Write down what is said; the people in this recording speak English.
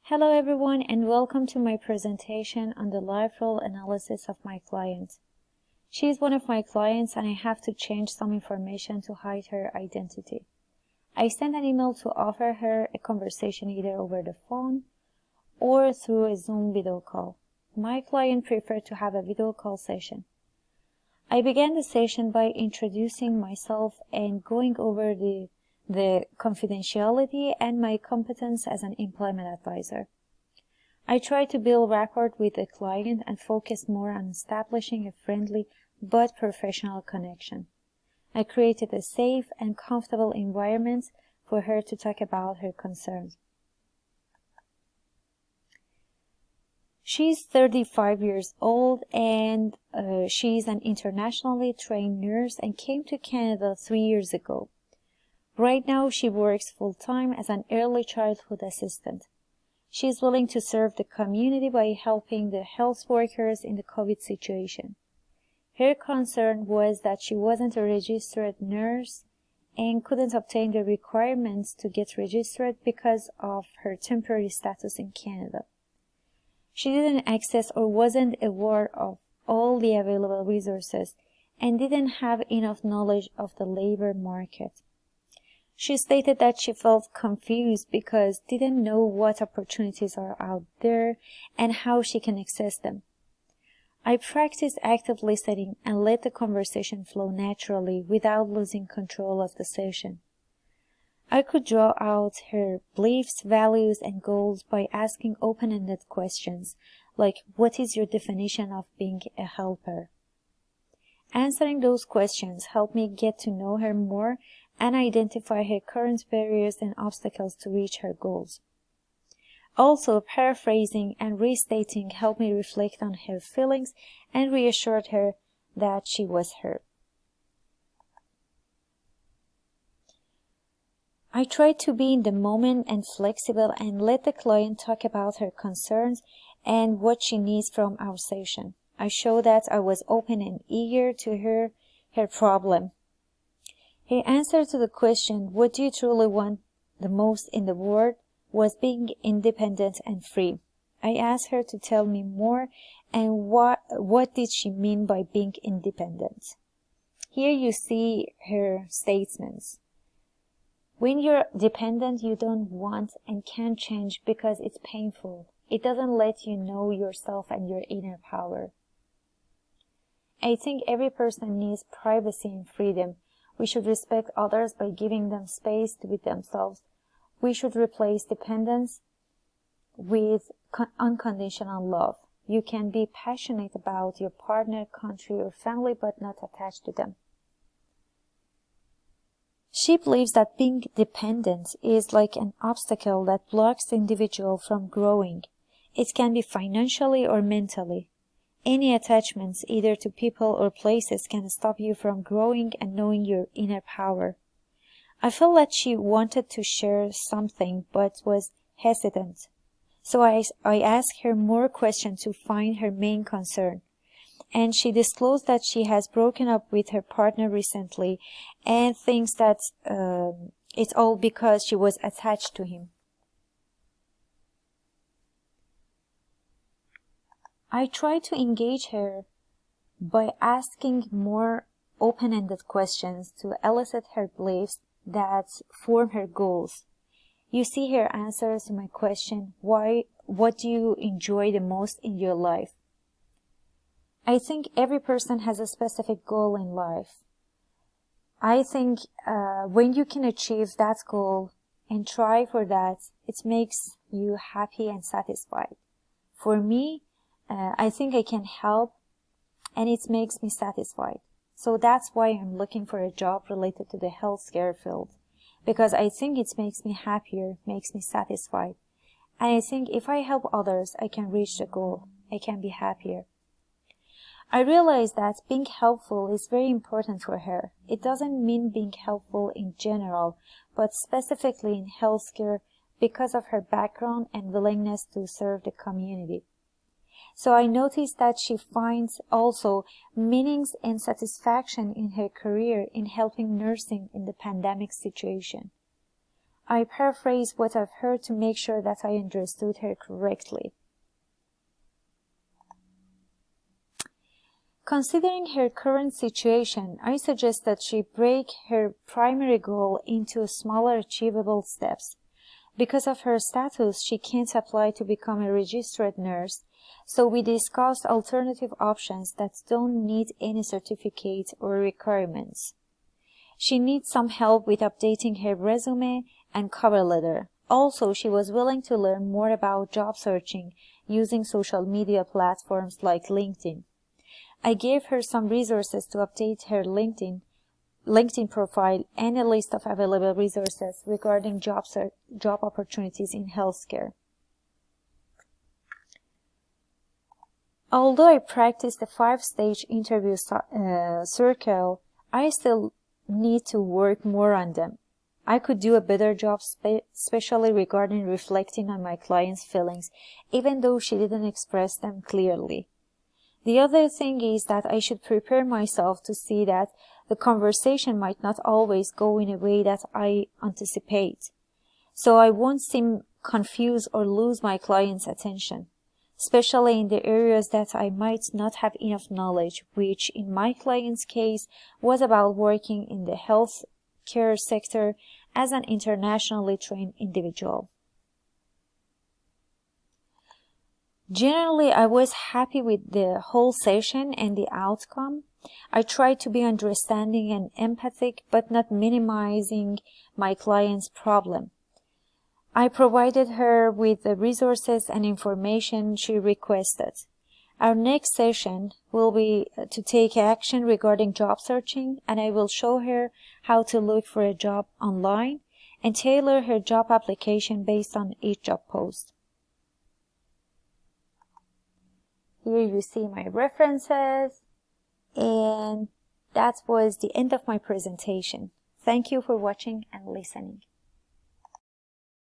Hello everyone and welcome to my presentation on the life role analysis of my client. She is one of my clients and I have to change some information to hide her identity. I sent an email to offer her a conversation either over the phone or through a Zoom video call. My client preferred to have a video call session. I began the session by introducing myself and going over the confidentiality and my competence as an employment advisor. I tried to build rapport with the client and focus more on establishing a friendly but professional connection. I created a safe and comfortable environment for her to talk about her concerns. She's 35 years old and she's an internationally trained nurse and came to Canada 3 years ago. Right now, she works full-time as an early childhood assistant. She is willing to serve the community by helping the health workers in the COVID situation. Her concern was that she wasn't a registered nurse and couldn't obtain the requirements to get registered because of her temporary status in Canada. She didn't access or wasn't aware of all the available resources and didn't have enough knowledge of the labor market. She stated that she felt confused because didn't know what opportunities are out there and how she can access them. I practiced active listening and let the conversation flow naturally without losing control of the session. I could draw out her beliefs, values, and goals by asking open-ended questions like, what is your definition of being a helper? Answering those questions helped me get to know her more and identify her current barriers and obstacles to reach her goals. Also, paraphrasing and restating helped me reflect on her feelings and reassured her that she was heard. I tried to be in the moment and flexible and let the client talk about her concerns and what she needs from our session. I showed that I was open and eager to hear her problem. Her answer to the question, what do you truly want the most in the world, was being independent and free. I asked her to tell me more and what did she mean by being independent. Here you see her statements. When you're dependent, you don't want and can't change because it's painful. It doesn't let you know yourself and your inner power. I think every person needs privacy and freedom. We should respect others by giving them space to be themselves. We should replace dependence with unconditional love. You can be passionate about your partner, country, or family, but not attached to them. She believes that being dependent is like an obstacle that blocks the individual from growing. It can be financially or mentally. Any attachments, either to people or places, can stop you from growing and knowing your inner power. I felt that she wanted to share something but was hesitant. So I asked her more questions to find her main concern. And she disclosed that she has broken up with her partner recently and thinks that it's all because she was attached to him. I tried to engage her by asking more open-ended questions to elicit her beliefs that form her goals. You see her answers to my question, what do you enjoy the most in your life? I think every person has a specific goal in life. I think when you can achieve that goal and try for that, it makes you happy and satisfied. For me, I think I can help and it makes me satisfied. So that's why I'm looking for a job related to the healthcare field. Because I think it makes me happier, makes me satisfied. And I think if I help others, I can reach the goal. I can be happier. I realize that being helpful is very important for her. It doesn't mean being helpful in general, but specifically in healthcare because of her background and willingness to serve the community. So I noticed that she finds also meanings and satisfaction in her career in helping nursing in the pandemic situation. I paraphrase what I've heard to make sure that I understood her correctly. Considering her current situation, I suggest that she break her primary goal into smaller achievable steps. Because of her status, she can't apply to become a registered nurse, so we discussed alternative options that don't need any certificate or requirements. She needs some help with updating her resume and cover letter. Also, she was willing to learn more about job searching using social media platforms like LinkedIn. I gave her some resources to update her LinkedIn profile and a list of available resources regarding job opportunities in healthcare. Although I practiced the 5-stage interview circle, I still need to work more on them. I could do a better job, especially regarding reflecting on my client's feelings, even though she didn't express them clearly. The other thing is that I should prepare myself to see that the conversation might not always go in a way that I anticipate, so I won't seem confused or lose my client's attention, especially in the areas that I might not have enough knowledge, which in my client's case was about working in the health care sector as an internationally trained individual. Generally, I was happy with the whole session and the outcome. I tried to be understanding and empathic, but not minimizing my client's problem. I provided her with the resources and information she requested. Our next session will be to take action regarding job searching, and I will show her how to look for a job online and tailor her job application based on each job post. Here you see my references, and that was the end of my presentation. Thank you for watching and listening.